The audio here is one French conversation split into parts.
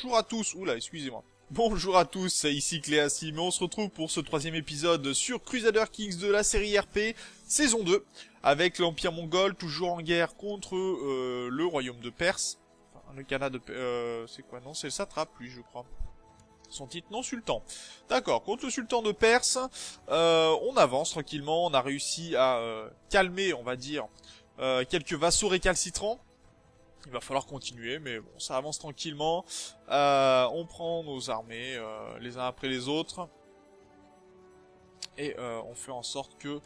bonjour à tous. Oula, excusez-moi. Bonjour à tous, c'est ici Cléassim, et on se retrouve pour ce troisième épisode sur Crusader Kings de la série RP, saison 2, avec l'Empire mongol, toujours en guerre contre le royaume de Perse. Enfin, le Khanat de... c'est quoi? Non, c'est le satrape, lui, je crois. Son titre, non, sultan. D'accord, contre le sultan de Perse, on avance tranquillement, on a réussi à calmer, on va dire, quelques vassaux récalcitrants. Il va falloir continuer, mais bon, ça avance tranquillement. On prend nos armées les uns après les autres. Et on fait en sorte que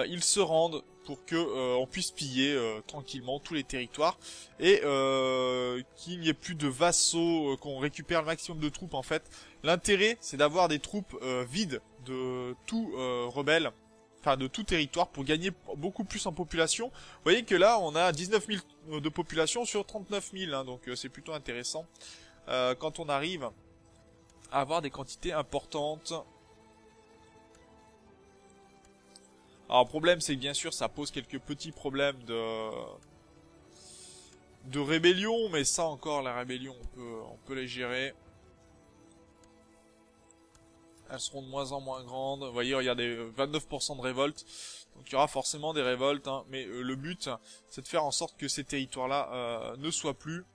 ils se rendent pour que on puisse piller tranquillement tous les territoires. Et qu'il n'y ait plus de vassaux, qu'on récupère le maximum de troupes en fait. L'intérêt, c'est d'avoir des troupes vides de tout rebelle. Enfin, de tout territoire pour gagner beaucoup plus en population. Vous voyez que là, on a 19 000 de population sur 39 000, hein, donc c'est plutôt intéressant. Quand on arrive à avoir des quantités importantes. Alors, le problème, c'est que bien sûr, ça pose quelques petits problèmes de rébellion, mais ça encore, la rébellion, on peut les gérer. Elles seront de moins en moins grandes. Vous voyez, regardez, 29% de révolte. Donc il y aura forcément des révoltes, hein. Mais le but, c'est de faire en sorte que ces territoires-là ne soient plus.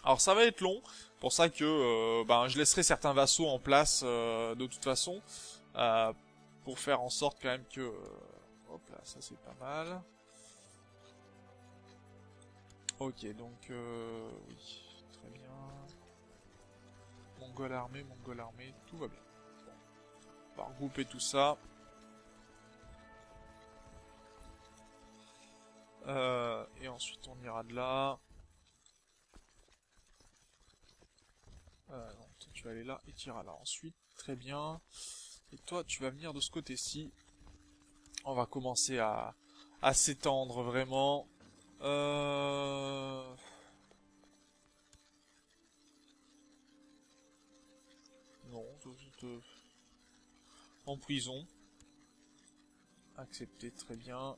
Alors ça va être long. Pour ça que je laisserai certains vassaux en place de toute façon. Pour faire en sorte quand même que... hop là, ça c'est pas mal. Ok, donc... oui, très bien. Mongol armée, tout va bien. Bon. On va regrouper tout ça. Et ensuite on ira de là. Non, toi tu vas aller là et tu iras là ensuite. Très bien. Et toi tu vas venir de ce côté-ci. On va commencer à s'étendre vraiment. Non, en prison. Accepté, très bien.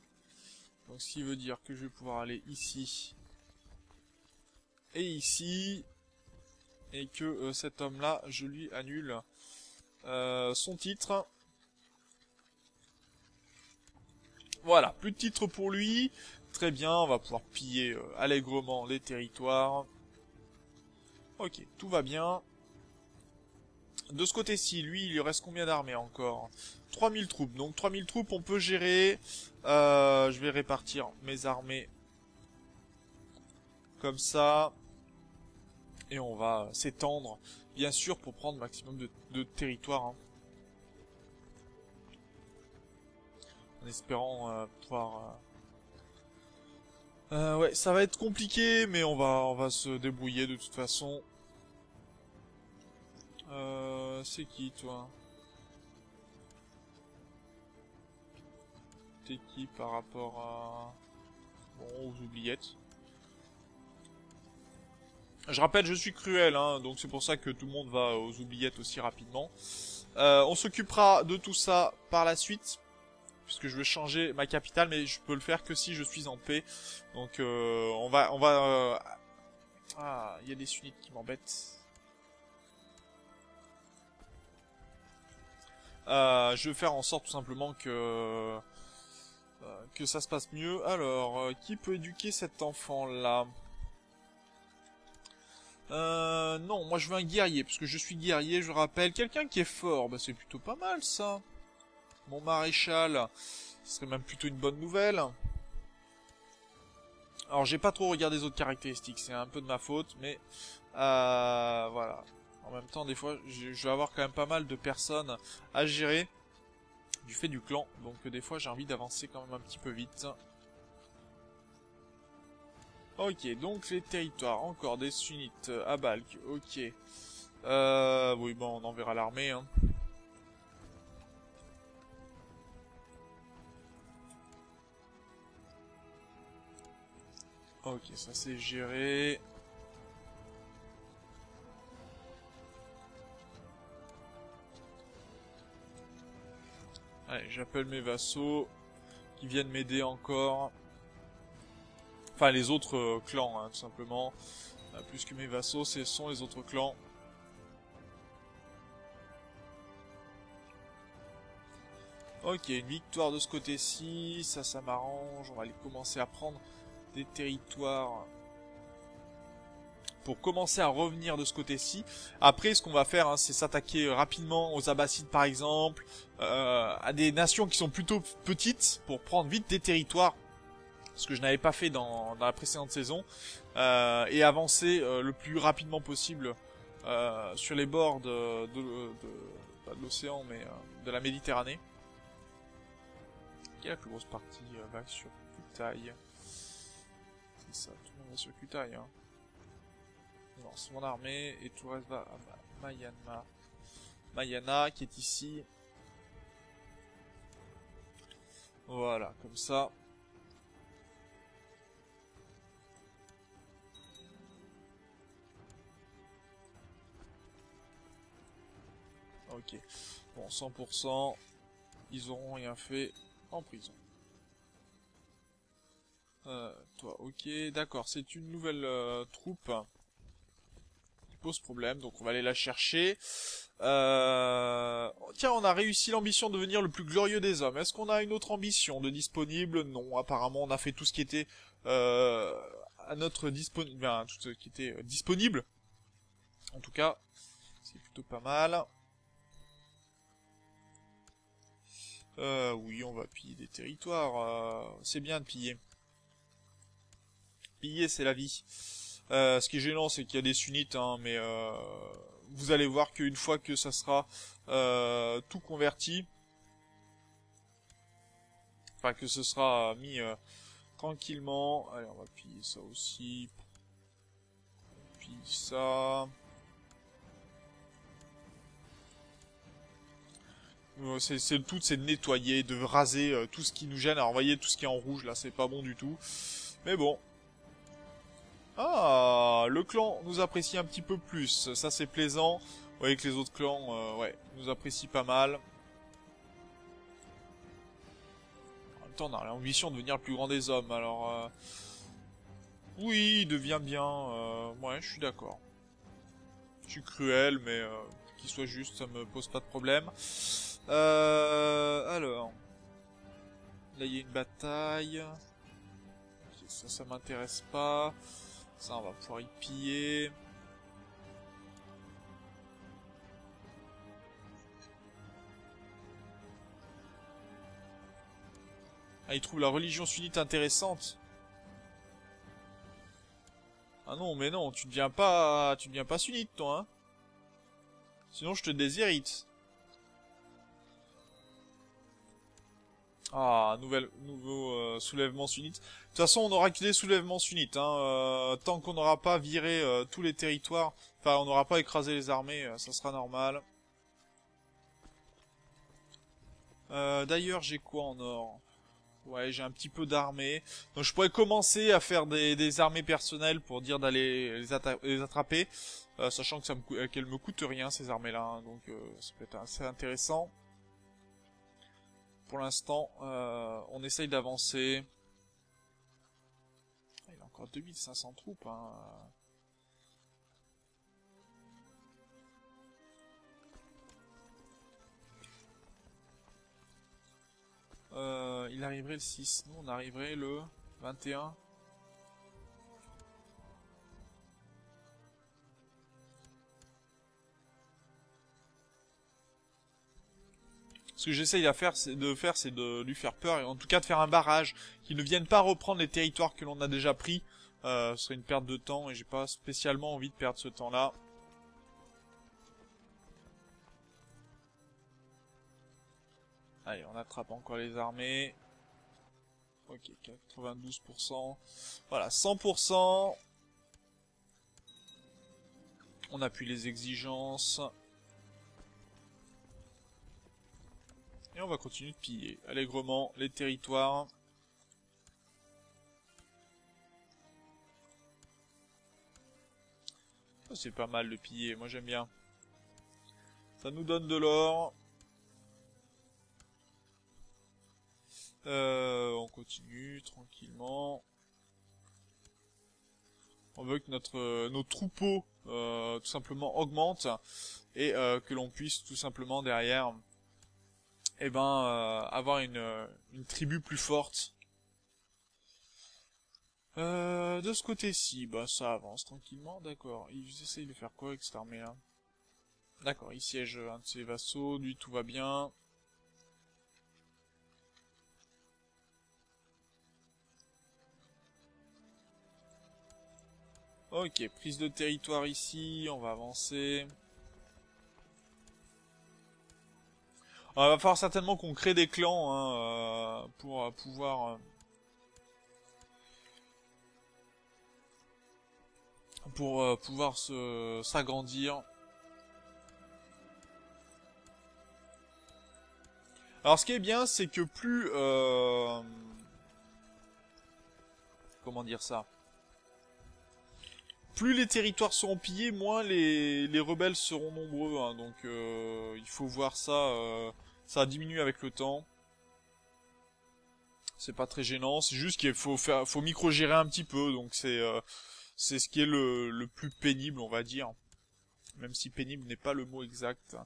Donc ce qui veut dire que je vais pouvoir aller ici. Et ici. Et que cet homme-là, je lui annule son titre. Voilà, plus de titre pour lui. Très bien, on va pouvoir piller allègrement les territoires. Ok, tout va bien. De ce côté-ci, lui, il lui reste combien d'armées encore? 3000 troupes. Donc 3000 troupes, on peut gérer. Je vais répartir mes armées comme ça. Et on va s'étendre, bien sûr, pour prendre maximum de territoire. Hein. En espérant pouvoir... ouais, ça va être compliqué, mais on va se débrouiller de toute façon. C'est qui, toi? T'es qui par rapport à... Bon, aux oubliettes. Je rappelle, je suis cruel, hein, donc c'est pour ça que tout le monde va aux oubliettes aussi rapidement. On s'occupera de tout ça par la suite, puisque je veux changer ma capitale, mais je peux le faire que si je suis en paix. Donc on va... Ah, il y a des sunnites qui m'embêtent. Je vais faire en sorte tout simplement que ça se passe mieux. Alors, qui peut éduquer cet enfant-là? Non, moi je veux un guerrier, parce que je suis guerrier, je rappelle. Quelqu'un qui est fort, bah c'est plutôt pas mal ça. Mon maréchal, ce serait même plutôt une bonne nouvelle. Alors j'ai pas trop regardé les autres caractéristiques, c'est un peu de ma faute, mais voilà. En même temps, des fois, je vais avoir quand même pas mal de personnes à gérer du fait du clan, donc des fois j'ai envie d'avancer quand même un petit peu vite. Ok, donc les territoires, encore des sunnites à Balkh, ok. Oui, bon, on enverra l'armée, hein. Ok, ça c'est géré. Allez, j'appelle mes vassaux qui viennent m'aider encore. Enfin, les autres clans, hein, tout simplement. Plus que mes vassaux, ce sont les autres clans. Ok, une victoire de ce côté-ci, ça m'arrange. On va aller commencer à prendre des territoires pour commencer à revenir de ce côté-ci. Après, ce qu'on va faire, hein, c'est s'attaquer rapidement aux Abbassides, par exemple, à des nations qui sont plutôt petites, pour prendre vite des territoires, ce que je n'avais pas fait dans la précédente saison, et avancer le plus rapidement possible sur les bords pas de l'océan, mais de la Méditerranée. Qui est la plus grosse partie va sur Kutaï. C'est ça, tout le monde va sur Kutaï, hein. Non, c'est mon armée, et tout le reste va à Mayana. Mayana, qui est ici. Voilà, comme ça. Ok. Bon, 100%. Ils auront rien fait en prison. Toi, ok. D'accord, c'est une nouvelle troupe qui pose problème, donc on va aller la chercher. Tiens, on a réussi l'ambition de devenir le plus glorieux des hommes. Est-ce qu'on a une autre ambition de disponible? Non, apparemment on a fait tout ce qui était à notre disponible, ben, tout ce qui était disponible. En tout cas, c'est plutôt pas mal. Oui, on va piller des territoires. C'est bien de piller. Piller, c'est la vie. Ce qui est gênant, c'est qu'il y a des sunnites, hein, mais vous allez voir qu'une fois que ça sera tout converti, enfin que ce sera mis tranquillement. Allez, on va piller ça aussi. On pille ça. C'est le tout, c'est de nettoyer, de raser tout ce qui nous gêne. Alors, vous voyez, tout ce qui est en rouge, là, c'est pas bon du tout. Mais bon. Ah, le clan nous apprécie un petit peu plus. Ça, c'est plaisant. Vous voyez que les autres clans, ouais, nous apprécient pas mal. En même temps, on a l'ambition de devenir le plus grand des hommes, alors... Oui, il devient bien. Ouais, je suis d'accord. Je suis cruel, mais qu'il soit juste, ça me pose pas de problème. Alors... Là, il y a une bataille. Okay, ça m'intéresse pas. Ça, on va pouvoir y piller. Ah, il trouve la religion sunnite intéressante. Ah non, mais non, tu deviens pas sunnite, toi, hein. Sinon, je te déshérite. Ah, nouveau soulèvement sunnite. De toute façon, on n'aura que des soulèvements sunnites, hein. Tant qu'on n'aura pas viré tous les territoires, enfin, on n'aura pas écrasé les armées, ça sera normal. D'ailleurs, j'ai quoi en or? Ouais, j'ai un petit peu d'armée. Donc je pourrais commencer à faire des armées personnelles pour dire d'aller les attraper. Sachant que qu'elles me coûtent rien, ces armées-là. Hein. Donc ça peut être assez intéressant. Pour l'instant, on essaye d'avancer. Il y a encore 2500 troupes. Hein. Il arriverait le 6. Nous, on arriverait le 21. Ce que j'essaye de faire, c'est de lui faire peur, et en tout cas de faire un barrage, qu'il ne vienne pas reprendre les territoires que l'on a déjà pris. Ce serait une perte de temps, et j'ai pas spécialement envie de perdre ce temps-là. Allez, on attrape encore les armées. Ok, 92%. Voilà, 100%. On appuie les exigences. Et on va continuer de piller allègrement les territoires. C'est pas mal de piller, moi j'aime bien. Ça nous donne de l'or. On continue tranquillement. On veut que nos troupeaux tout simplement augmentent et que l'on puisse tout simplement derrière avoir une tribu plus forte. De ce côté-ci, bah ça avance tranquillement, d'accord. Ils essayent de faire quoi avec cette armée-là? D'accord, il siège un de ses vassaux, lui tout va bien. Ok, prise de territoire ici, on va avancer. Alors, il va falloir certainement qu'on crée des clans hein, pour pouvoir s'agrandir. Alors ce qui est bien, c'est que plus... comment dire ça? Plus les territoires seront pillés, moins les rebelles seront nombreux. Hein, donc il faut voir ça. Ça diminue avec le temps. C'est pas très gênant. C'est juste qu'il faut micro-gérer un petit peu. Donc c'est ce qui est le plus pénible, on va dire. Même si pénible n'est pas le mot exact.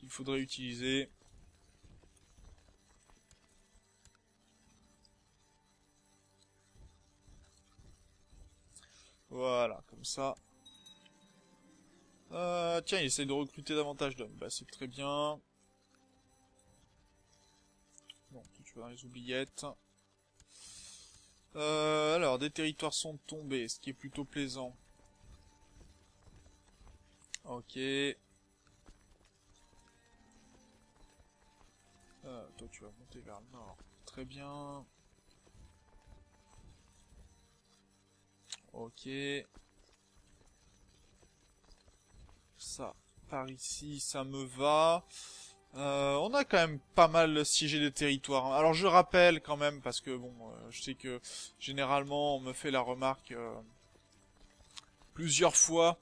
Il faudrait utiliser. Voilà, comme ça. Tiens, il essaye de recruter davantage d'hommes. Bah, c'est très bien. Bon, tu vas dans les oubliettes. Alors, des territoires sont tombés, ce qui est plutôt plaisant. Ok. Toi, tu vas monter vers le nord. Très bien. Ok. Ça, par ici, ça me va. On a quand même pas mal siégé des territoires. Hein. Alors je rappelle quand même, parce que bon, je sais que généralement on me fait la remarque plusieurs fois.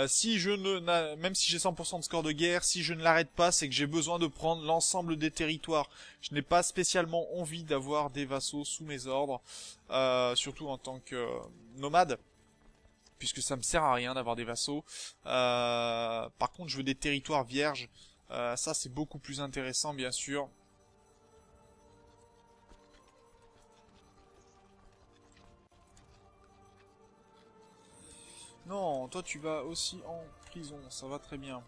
Si je ne, même si j'ai 100% de score de guerre, si je ne l'arrête pas, c'est que j'ai besoin de prendre l'ensemble des territoires. Je n'ai pas spécialement envie d'avoir des vassaux sous mes ordres, surtout en tant que nomade. Puisque ça me sert à rien d'avoir des vassaux. Par contre, je veux des territoires vierges. Ça, c'est beaucoup plus intéressant, bien sûr. Non, toi, tu vas aussi en prison. Ça va très bien.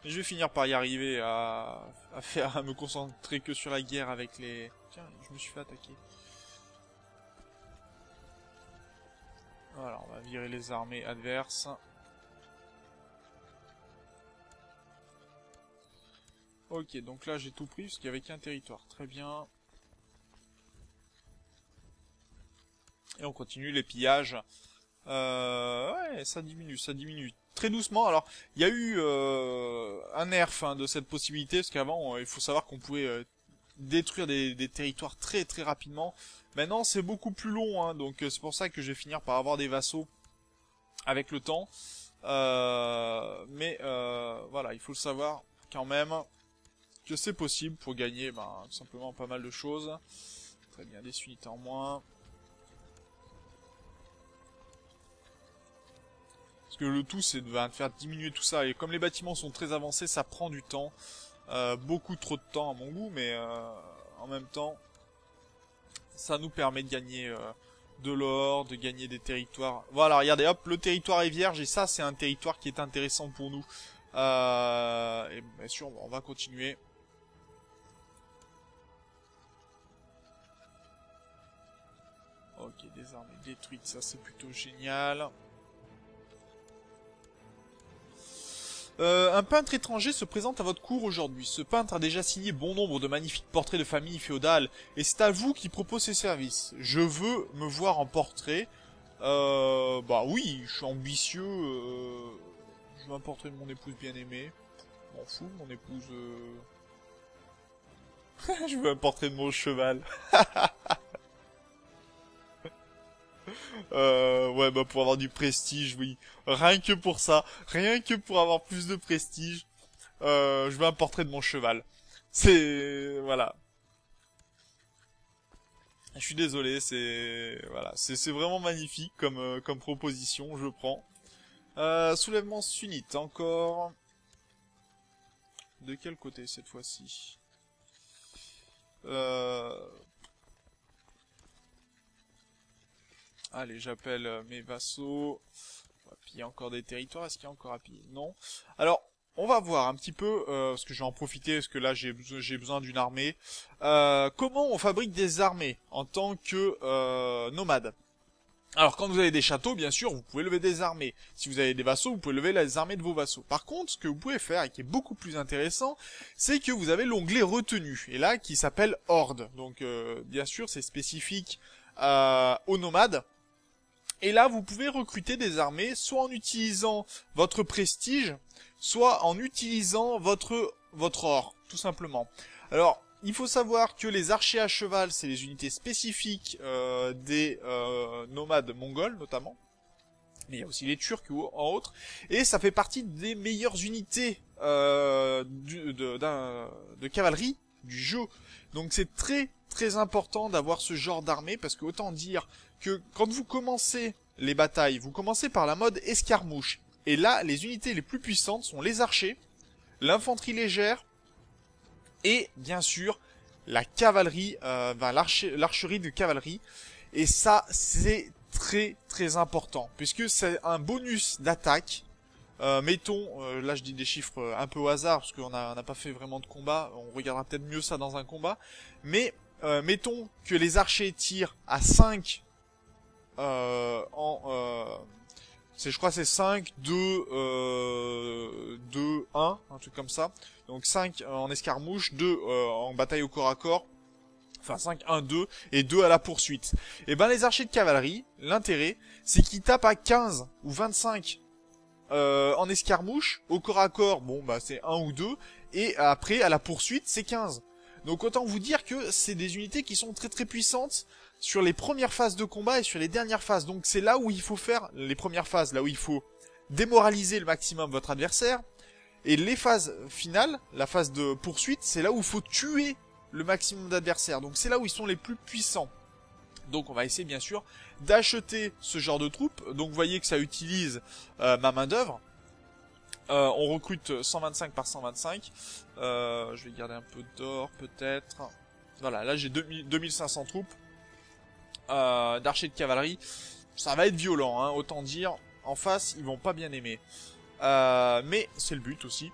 Mais je vais finir par y arriver à me concentrer que sur la guerre avec les... Tiens, je me suis fait attaquer. Voilà, on va virer les armées adverses. Ok, donc là j'ai tout pris parce qu'il y avait qu'un territoire. Très bien. Et on continue les pillages. Ouais, ça diminue, ça diminue. Très doucement. Alors, il y a eu un nerf hein, de cette possibilité, parce qu'avant, il faut savoir qu'on pouvait détruire des territoires très très rapidement. Maintenant, c'est beaucoup plus long, hein, donc c'est pour ça que je vais finir par avoir des vassaux avec le temps. Voilà, il faut le savoir quand même que c'est possible pour gagner tout simplement pas mal de choses. Très bien, des unités en moins. Parce que le tout, c'est de faire diminuer tout ça. Et comme les bâtiments sont très avancés, ça prend du temps. Beaucoup trop de temps à mon goût, mais en même temps, ça nous permet de gagner de l'or, de gagner des territoires. Voilà, regardez, hop, le territoire est vierge, et ça, c'est un territoire qui est intéressant pour nous. Et bien sûr, on va continuer. Ok, des armées détruites, ça c'est plutôt génial. Un peintre étranger se présente à votre cour aujourd'hui. Ce peintre a déjà signé bon nombre de magnifiques portraits de familles féodales, et c'est à vous qui propose ses services. Je veux me voir en portrait. Bah oui, je suis ambitieux. Je veux un portrait de mon épouse bien-aimée. M'en fous, mon épouse... je veux un portrait de mon cheval. Ouais, bah pour avoir du prestige, oui. Rien que pour ça. Rien que pour avoir plus de prestige. Je veux un portrait de mon cheval. C'est... Voilà. Je suis désolé, c'est voilà, c'est vraiment magnifique comme proposition, je prends. Soulèvement sunnite, encore. De quel côté cette fois-ci? Allez, j'appelle mes vassaux. On va piller encore des territoires. Est-ce qu'il y a encore à piller? Non. Alors, on va voir un petit peu, parce que je vais en profiter, parce que là j'ai besoin d'une armée. Comment on fabrique des armées en tant que nomade? Alors, quand vous avez des châteaux, bien sûr, vous pouvez lever des armées. Si vous avez des vassaux, vous pouvez lever les armées de vos vassaux. Par contre, ce que vous pouvez faire, et qui est beaucoup plus intéressant, c'est que vous avez l'onglet retenu, et là, qui s'appelle Horde. Donc, bien sûr, c'est spécifique aux nomades. Et là, vous pouvez recruter des armées, soit en utilisant votre prestige, soit en utilisant votre or, tout simplement. Alors, il faut savoir que les archers à cheval, c'est les unités spécifiques des nomades mongols, notamment. Mais il y a aussi les Turcs en autres. Et ça fait partie des meilleures unités de cavalerie du jeu. Donc c'est très très important d'avoir ce genre d'armée, parce que autant dire que quand vous commencez les batailles, vous commencez par la mode escarmouche. Et là, les unités les plus puissantes sont les archers, l'infanterie légère, et bien sûr la cavalerie, l'archerie de cavalerie. Et ça, c'est très très important, puisque c'est un bonus d'attaque. Mettons, là je dis des chiffres un peu au hasard, parce qu'on n'a pas fait vraiment de combat, on regardera peut-être mieux ça dans un combat, mais mettons que les archers tirent à 5 je crois c'est 5, 2, 2, 1, un truc comme ça. Donc 5 en escarmouche, 2 en bataille au corps à corps. Enfin 5, 1, 2 et 2 à la poursuite. Et ben les archers de cavalerie, l'intérêt, c'est qu'ils tapent à 15 ou 25 en escarmouche. Au corps à corps, bon bah c'est 1 ou 2. Et après à la poursuite c'est 15. Donc autant vous dire que c'est des unités qui sont très très puissantes sur les premières phases de combat et sur les dernières phases. Donc c'est là où il faut faire les premières phases, là où il faut démoraliser le maximum votre adversaire. Et les phases finales, la phase de poursuite, c'est là où il faut tuer le maximum d'adversaires. Donc c'est là où ils sont les plus puissants. Donc on va essayer bien sûr d'acheter ce genre de troupes. Donc vous voyez que ça utilise ma main d'œuvre. On recrute 125 par 125. Je vais garder un peu d'or peut-être. Voilà, là j'ai 2500 troupes d'archers de cavalerie. Ça va être violent, hein, autant dire. En face, ils vont pas bien aimer. Mais c'est le but aussi.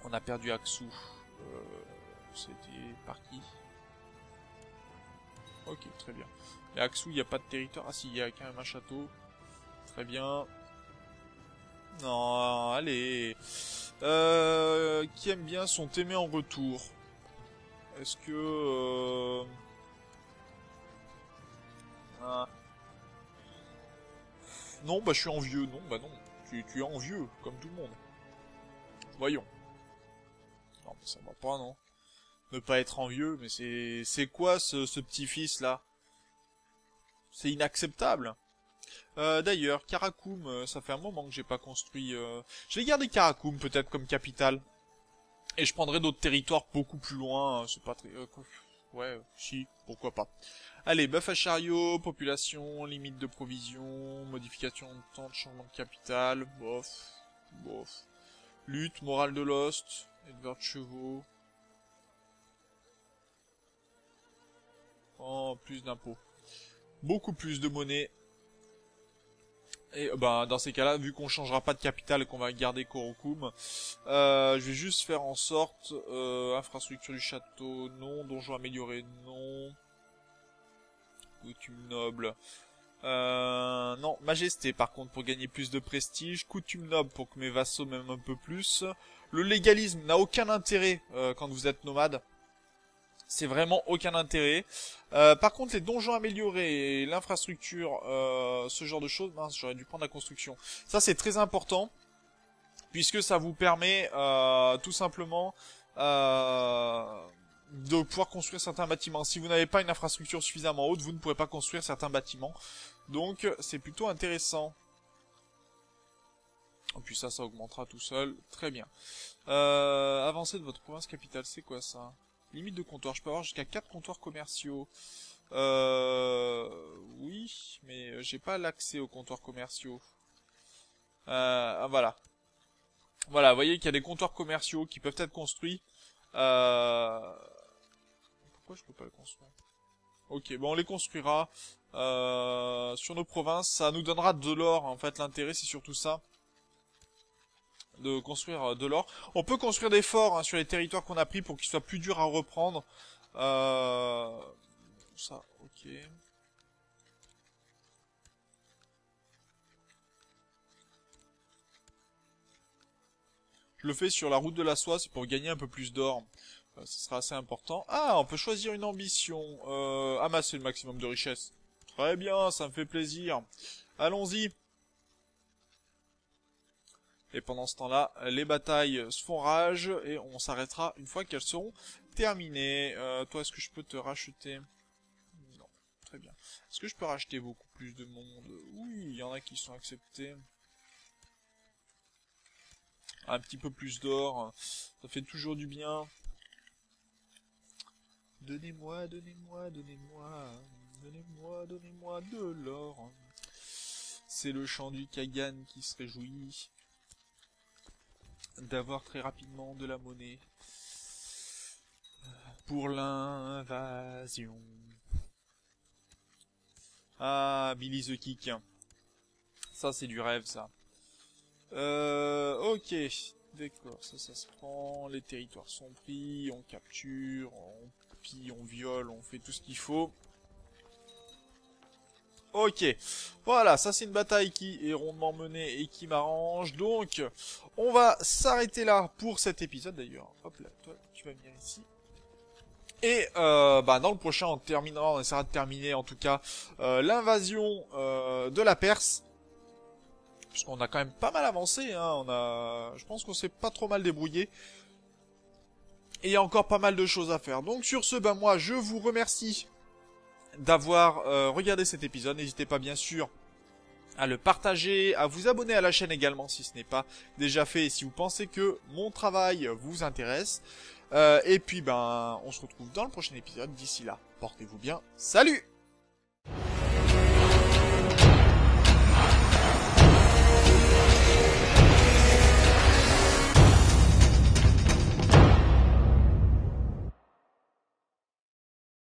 On a perdu Aksu. C'était par qui? Ok, très bien. Mais Aksu, il n'y a pas de territoire. Ah si, il y a quand même un château. Très bien. Non, allez. Qui aime bien sont aimés en retour. Est-ce que... Ah. Non, bah je suis envieux. Non, bah non. Tu es envieux, comme tout le monde. Voyons. Non, mais ça va pas, non. Ne pas être envieux, mais c'est quoi ce petit-fils, là? C'est inacceptable. D'ailleurs, Karakoum, ça fait un moment que j'ai pas construit... Je vais garder Karakoum, peut-être, comme capitale. Et je prendrai d'autres territoires beaucoup plus loin. C'est pas très... ouais, si, pourquoi pas. Allez, buff à chariot, population, limite de provision, modification de temps de changement de capitale, bof, bof. Lutte, morale de Lost, éleveur de chevaux. Oh, plus d'impôts. Beaucoup plus de monnaie. Et ben dans ces cas-là, vu qu'on changera pas de capitale et qu'on va garder Korokum, je vais juste faire en sorte infrastructure du château, non, donjon amélioré, non. Coutume noble. Non, majesté par contre pour gagner plus de prestige, coutume noble pour que mes vassaux m'aiment un peu plus. Le légalisme n'a aucun intérêt quand vous êtes nomade. C'est vraiment aucun intérêt. Par contre, les donjons améliorés et l'infrastructure, ce genre de choses, mince, j'aurais dû prendre la construction. Ça, c'est très important, puisque ça vous permet tout simplement de pouvoir construire certains bâtiments. Si vous n'avez pas une infrastructure suffisamment haute, vous ne pourrez pas construire certains bâtiments. Donc, c'est plutôt intéressant. Et puis ça augmentera tout seul. Très bien. Avancée de votre province capitale, c'est quoi ça ? Limite de comptoir, je peux avoir jusqu'à 4 comptoirs commerciaux. Oui, mais j'ai pas l'accès aux comptoirs commerciaux. Voilà. Voilà, vous voyez qu'il y a des comptoirs commerciaux qui peuvent être construits. Pourquoi je peux pas les construire? Ok, bon, on les construira sur nos provinces. Ça nous donnera de l'or. En fait, l'intérêt, c'est surtout ça. De construire de l'or. On peut construire des forts hein, sur les territoires qu'on a pris pour qu'ils soient plus durs à reprendre. Ça, ok. Je le fais sur la route de la soie, c'est pour gagner un peu plus d'or. Ce sera assez important. Ah, on peut choisir une ambition. Amasser le maximum de richesse. Très bien, ça me fait plaisir. Allons-y. Et pendant ce temps-là, les batailles se font rage et on s'arrêtera une fois qu'elles seront terminées. Toi, est-ce que je peux te racheter? Non, très bien. Est-ce que je peux racheter beaucoup plus de monde? Oui, il y en a qui sont acceptés. Un petit peu plus d'or, ça fait toujours du bien. Donnez-moi, donnez-moi, donnez-moi, donnez-moi, donnez-moi de l'or. C'est le chant du Kagan qui se réjouit d'avoir très rapidement de la monnaie pour l'invasion. Ah, Billy the Kick. Ça, c'est du rêve, ça. Ok. D'accord, ça se prend. Les territoires sont pris. On capture, on pille, on viole, on fait tout ce qu'il faut. Ok, voilà, ça c'est une bataille qui est rondement menée et qui m'arrange. Donc, on va s'arrêter là pour cet épisode d'ailleurs. Hop là, toi, tu vas venir ici. Et dans le prochain, on essaiera de terminer en tout cas l'invasion de la Perse. Puisqu'on a quand même pas mal avancé, hein. Je pense qu'on s'est pas trop mal débrouillé. Et il y a encore pas mal de choses à faire. Donc sur ce, moi je vous remercie d'avoir regardé cet épisode. N'hésitez pas bien sûr à le partager, à vous abonner à la chaîne également si ce n'est pas déjà fait et si vous pensez que mon travail vous intéresse. Et puis on se retrouve dans le prochain épisode. D'ici là, portez-vous bien. Salut!